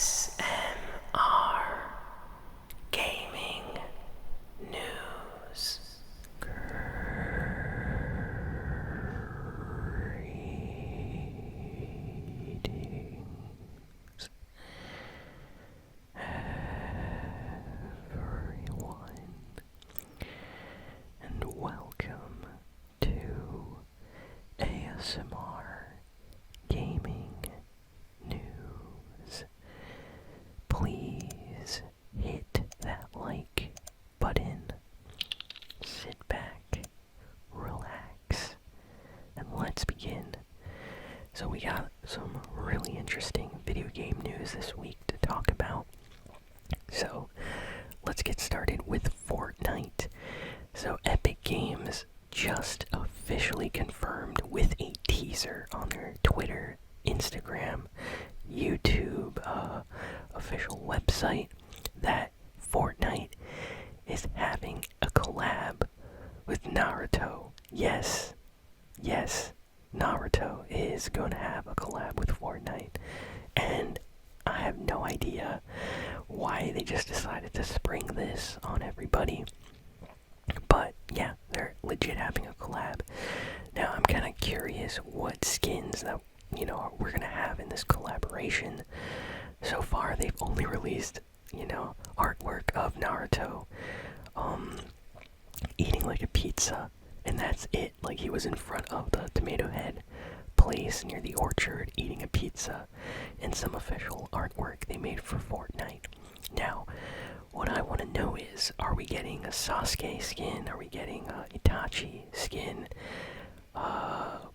ASMR Gaming News. Greetings, everyone, and welcome to ASMR Gaming News. Please hit that like button, sit back, relax, and let's begin. So we got some really interesting video game news this week to talk about. So let's get started with Fortnite. So Epic Games just officially confirmed with a teaser on their Twitter, Instagram, YouTube, official website that Fortnite is having a collab with Naruto. Yes, Naruto is going to have a collab with Fortnite. And I have no idea why they just decided to spring this on everybody. But yeah, they're legit having a collab. Now I'm kind of curious what skins that, we're gonna have in this collaboration. So far they've only released, artwork of Naruto eating like a pizza, and that's it. Like, he was in front of the Tomato Head place near the orchard eating a pizza, and some official artwork they made for Fortnite. Now, what I want to know is, are we getting a Sasuke skin? Are we getting a Itachi skin?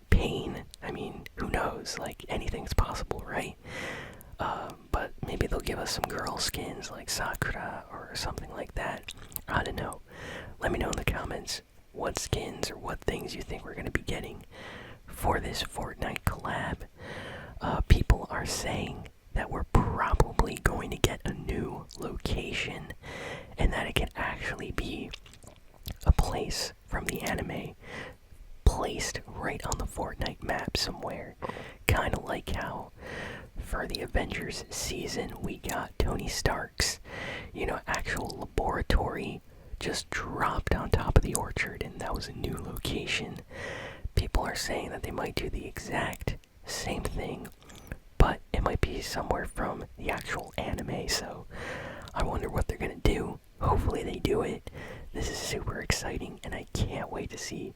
Pain? I mean, who knows? Like, anything's possible, right? But maybe they'll give us some girl skins like Sakura or something like that. I don't know. Let me know in the comments what skins or what things you think we're going to be getting for this Fortnite collab. People are saying that we're probably going to get a new location, and that it can actually be a place from the anime placed right on the Fortnite map somewhere. Kind of like how for the Avengers season we got Tony Stark's, actual laboratory just dropped on top of the orchard, and that was a new location. People are saying that they might do the exact same thing, but it might be somewhere from the actual anime, so I wonder what they're gonna do. Hopefully they do it. This is super exciting, and I can't wait to see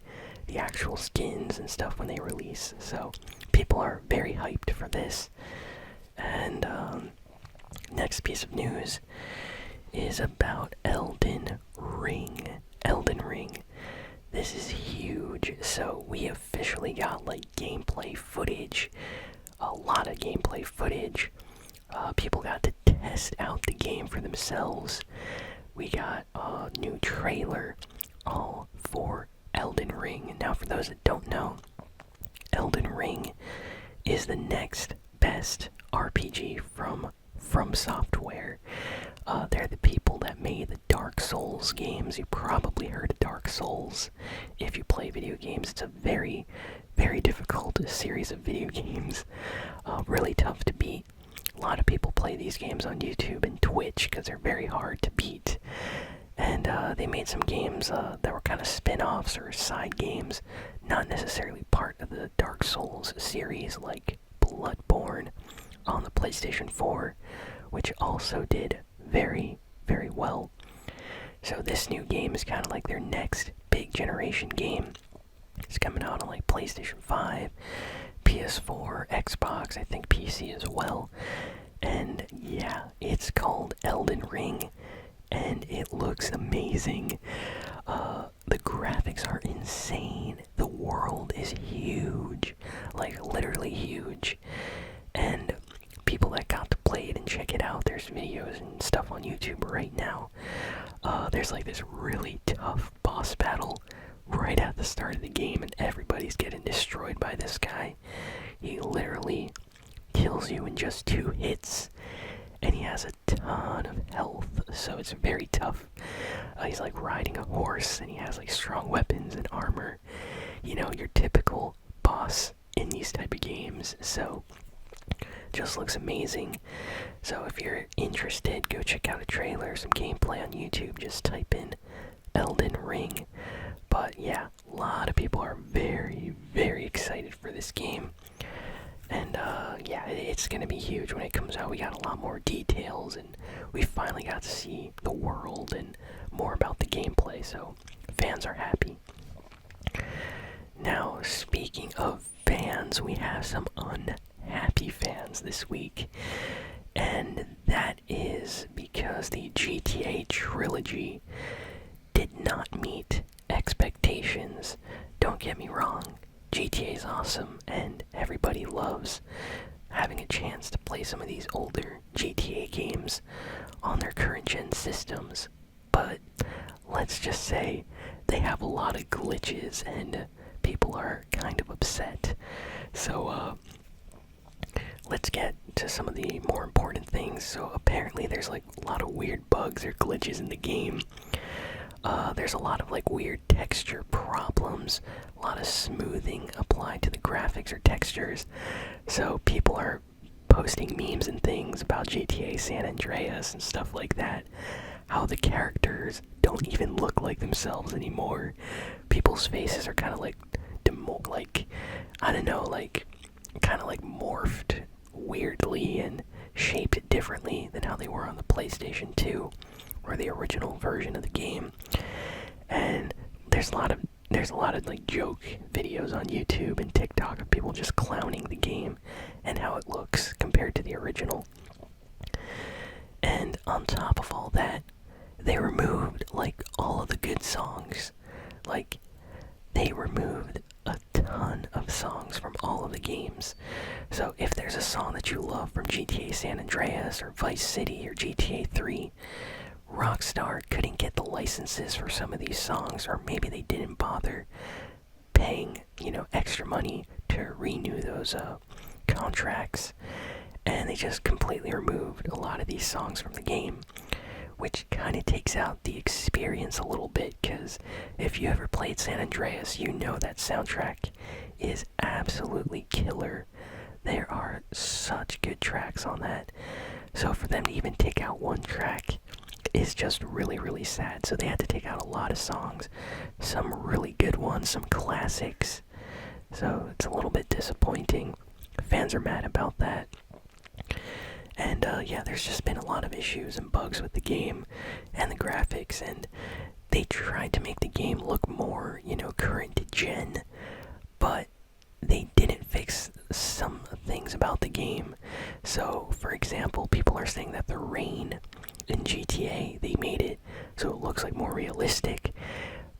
the actual skins and stuff when they release. So people are very hyped for this. And next piece of news is about Elden Ring. Elden Ring. This is huge. So we officially got gameplay footage. A lot of gameplay footage. People got to test out the game for themselves. We got a new trailer all for Elden Ring. Now, for those that don't know, Elden Ring is the next best RPG from Software. They're the people that made the Dark Souls games. You probably heard of Dark Souls if you play video games. It's a very, very difficult series of video games. Really tough to beat. A lot of people play these games on YouTube and Twitch because they're very hard to beat. And they made some games that were kind of spin-offs or side games, not necessarily part of the Dark Souls series, like Bloodborne on the PlayStation 4, which also did very, very well. So this new game is kind of like their next big generation game. It's coming out on PlayStation 5, PS4, Xbox, I think PC as well. And yeah, it's called Elden Ring, and it looks amazing. The graphics are insane. The world is huge, literally huge. And people that got to play it and check it out, there's videos and stuff on YouTube right now. There's this really tough boss battle right at the start of the game, and everybody's getting destroyed by this guy. He literally kills you in just 2 hits, and he has a ton of health, so it's very tough. He's riding a horse, and he has strong weapons and armor. Your typical boss in these type of games. So Just looks amazing. So if you're interested, go check out a trailer, some gameplay on YouTube. Just type in Elden Ring. But yeah, a lot of people are very, very excited for this game. And yeah, it's gonna be huge when it comes out. We got a lot more details, and we finally got to see the world and more about the gameplay, so fans are happy. Now, speaking of fans, we have some unhappy fans this week. And that is because the GTA Trilogy did not meet expectations. Don't get me wrong, GTA is awesome, and everybody loves having a chance to play some of these older GTA games on their current gen systems. But let's just say they have a lot of glitches, and people are kind of upset. So, let's get to some of the more important things. So apparently there's like a lot of weird bugs or glitches in the game. There's a lot of like weird texture problems, a lot of smoothing applied to the graphics or textures. So people are posting memes and things about GTA San Andreas and stuff like that. How the characters don't even look like themselves anymore. People's faces are kind of like, I don't know, like kind of like morphed weirdly and shaped differently than how they were on the PlayStation 2 or the original version of the game. And there's a lot of like joke videos on YouTube and TikTok of people just clowning the game and how it looks compared to the original. And on top of all that, they removed like all of the good songs. Like they removed a ton of songs from all of the games. So if there's a song that you love from GTA San Andreas or Vice City or GTA 3, Rockstar couldn't get the licenses for some of these songs, or maybe they didn't bother paying, extra money to renew those contracts, and they just completely removed a lot of these songs from the game, which kind of takes out the experience a little bit, because if you ever played San Andreas, you know that soundtrack is absolutely killer. There are such good tracks on that. So for them to even take out one track is just really, really sad. So they had to take out a lot of songs, some really good ones, some classics. So it's a little bit disappointing. Fans are mad about that. And yeah, there's just been a lot of issues and bugs with the game and the graphics, and they tried to make the game look more, current gen, but they didn't fix some things about the game. So, for example, people are saying that the rain in GTA, they made it so it looks like more realistic,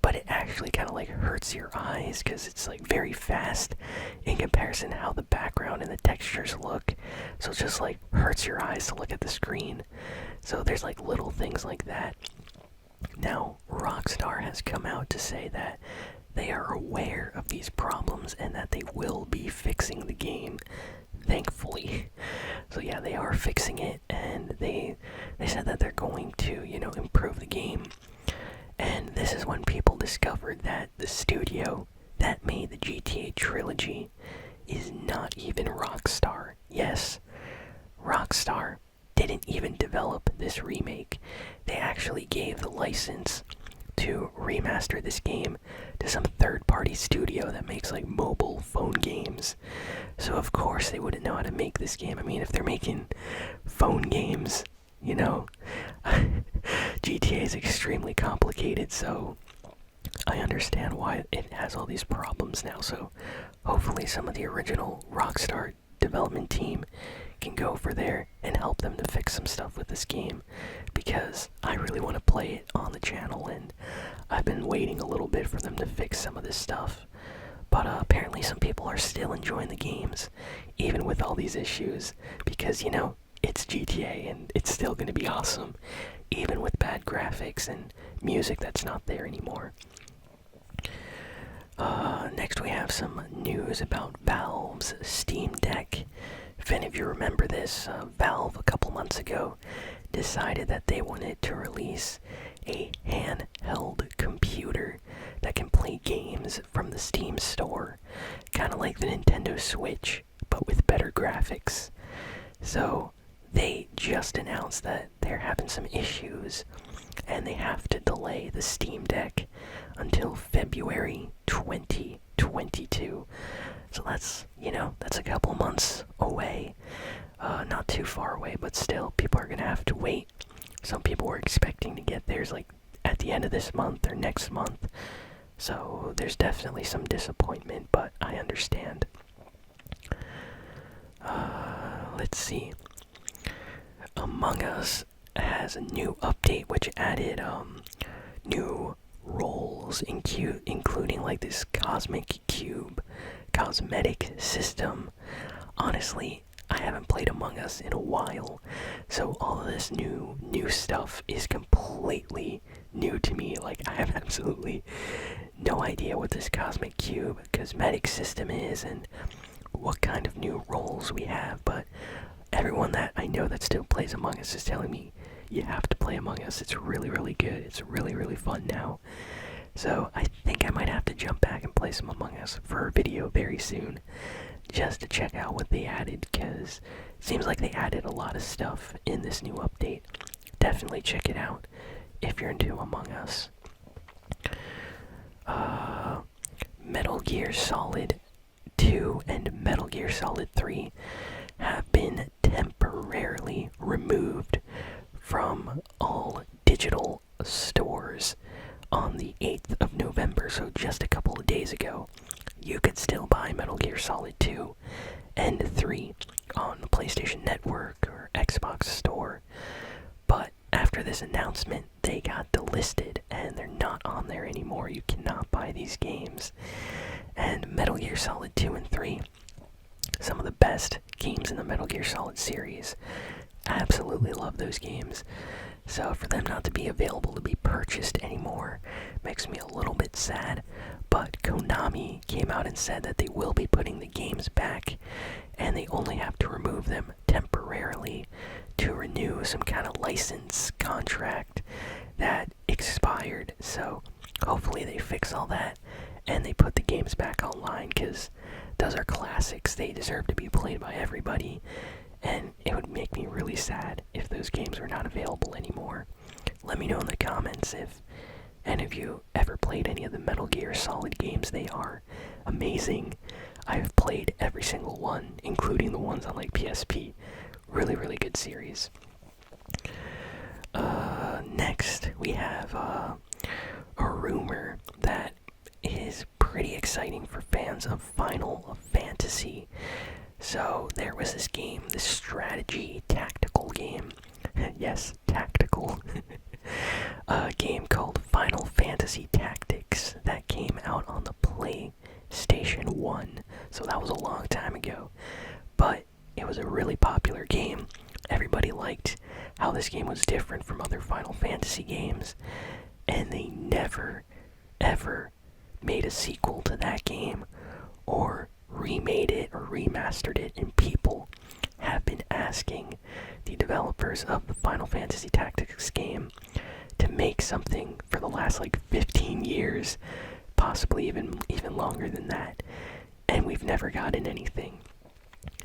but it actually kind of like hurts your eyes because it's like very fast in comparison to how the background and the textures look. So it just like hurts your eyes to look at the screen. So there's like little things like that. Now, Rockstar has come out to say that they are aware of these problems and that they will be fixing the game, thankfully. So yeah, they are fixing it, and they said that they're going to, improve the game. And this is when people discovered that the studio that made the GTA Trilogy is not even Rockstar. Yes, Rockstar didn't even develop this remake. They actually gave the license to remaster this game to some third-party studio that makes like mobile phone games. So of course they wouldn't know how to make this game. I mean, if they're making phone games, GTA is extremely complicated, so I understand why it has all these problems now. So hopefully some of the original Rockstar development team can go over there and help them to fix some stuff with this game, because I really want to play it on the channel, and I've been waiting a little bit for them to fix some of this stuff. But apparently some people are still enjoying the games, even with all these issues, because, it's GTA and it's still going to be awesome, even with bad graphics and music that's not there anymore. Next we have some news about Valve's Steam Deck. If any of you remember this, Valve a couple months ago decided that they wanted to release a handheld computer that can play games from the Steam store, kind of like the Nintendo Switch, but with better graphics. So they just announced that they're having some issues and they have to delay the Steam Deck until February 2022. So that's, that's a couple months away. Not too far away, but still, people are gonna have to wait. Some people were expecting to get theirs like at the end of this month or next month. So there's definitely some disappointment, but I understand. Let's see. Among Us has a new update which added new roles, including like this cosmic cube cosmetic system. Honestly, I haven't played Among Us in a while, so all of this new stuff is completely new to me. Like, I have absolutely no idea what this cosmic cube cosmetic system is and what kind of new roles we have, but everyone that I know that still plays Among Us is telling me you have to play Among Us. It's really, really good. It's really, really fun now. So I think I might have to jump back and play some Among Us for a video very soon, just to check out what they added, because it seems like they added a lot of stuff in this new update. Definitely check it out if you're into Among Us. Metal Gear Solid 2 and Metal Gear Solid 3 have been temporarily removed from all digital stores on the 8th of November, so just a couple of days ago. You could still buy Metal Gear Solid 2 and 3 on the PlayStation Network or Xbox Store, but after this announcement, they got delisted and they're not on there anymore. You cannot buy these games. And Metal Gear Solid 2 and 3, some of the best games in the Metal Gear Solid series. Absolutely love those games. So for them not to be available to be purchased anymore makes me a little bit sad. But Konami came out and said that they will be putting the games back, and they only have to remove them temporarily to renew some kind of license contract that expired. So hopefully they fix all that and they put the games back online, because those are classics. They deserve to be played by everybody, and it would make me really sad if those games were not available anymore. Let me know in the comments if any of you ever played any of the Metal Gear Solid games. They are amazing. I've played every single one, including the ones on like PSP. Really, really good series. Next, we have a rumor that is pretty exciting for fans of Final Fantasy. So there was this game, this strategy tactical game. Yes, tactical. A game called Final Fantasy Tactics that came out on the PlayStation 1. So that was a long time ago. But it was a really popular game. Everybody liked how this game was different from other Final Fantasy games. And they never, ever made a sequel to that game or remade it or remastered it, and people have been asking the developers of the Final Fantasy Tactics game to make something for the last like 15 years, possibly even longer than that, and we've never gotten anything.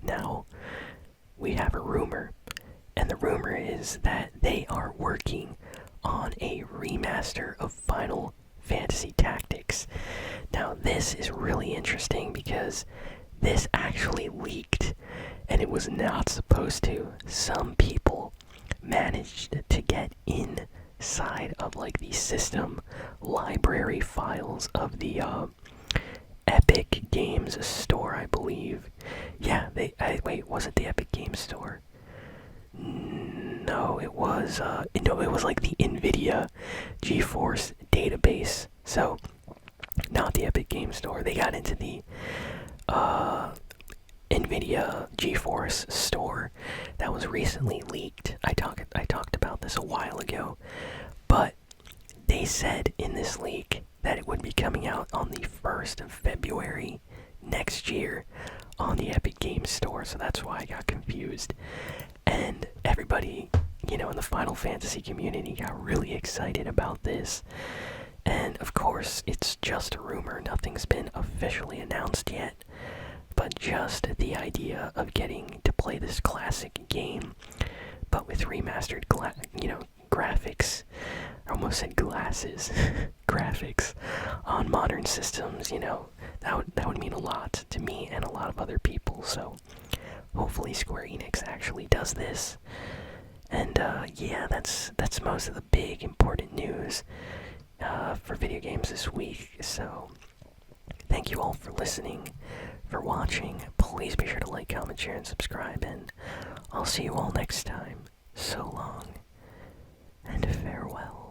Now we have a rumor, and the rumor is that they are working on a remaster of Final Fantasy Tactics. Now this is really interesting because this actually leaked, and it was not supposed to. Some people managed to get inside of like the system library files of the Epic Games Store, I believe. Yeah, wait, was it the Epic Games Store? No, it was like the NVIDIA GeForce database. So, not the Epic Games Store. They got into the NVIDIA GeForce store that was recently leaked. I talked about this a while ago, but they said in this leak that it would be coming out on the 1st of February next year on the Epic Games Store, so that's why I got confused. And everybody, in the Final Fantasy community got really excited about this. And of course, it's just a rumor. Nothing's been officially announced yet. but just the idea of getting to play this classic game, but with remastered, graphics. I almost said glasses. Graphics on modern systems, that would mean a lot to me and a lot of other people. So hopefully Square Enix actually does this. And yeah, that's most of the big important news for video games this week. So thank you all for listening, for watching. Please be sure to like, comment, share, and subscribe, and I'll see you all next time. So long, and farewell.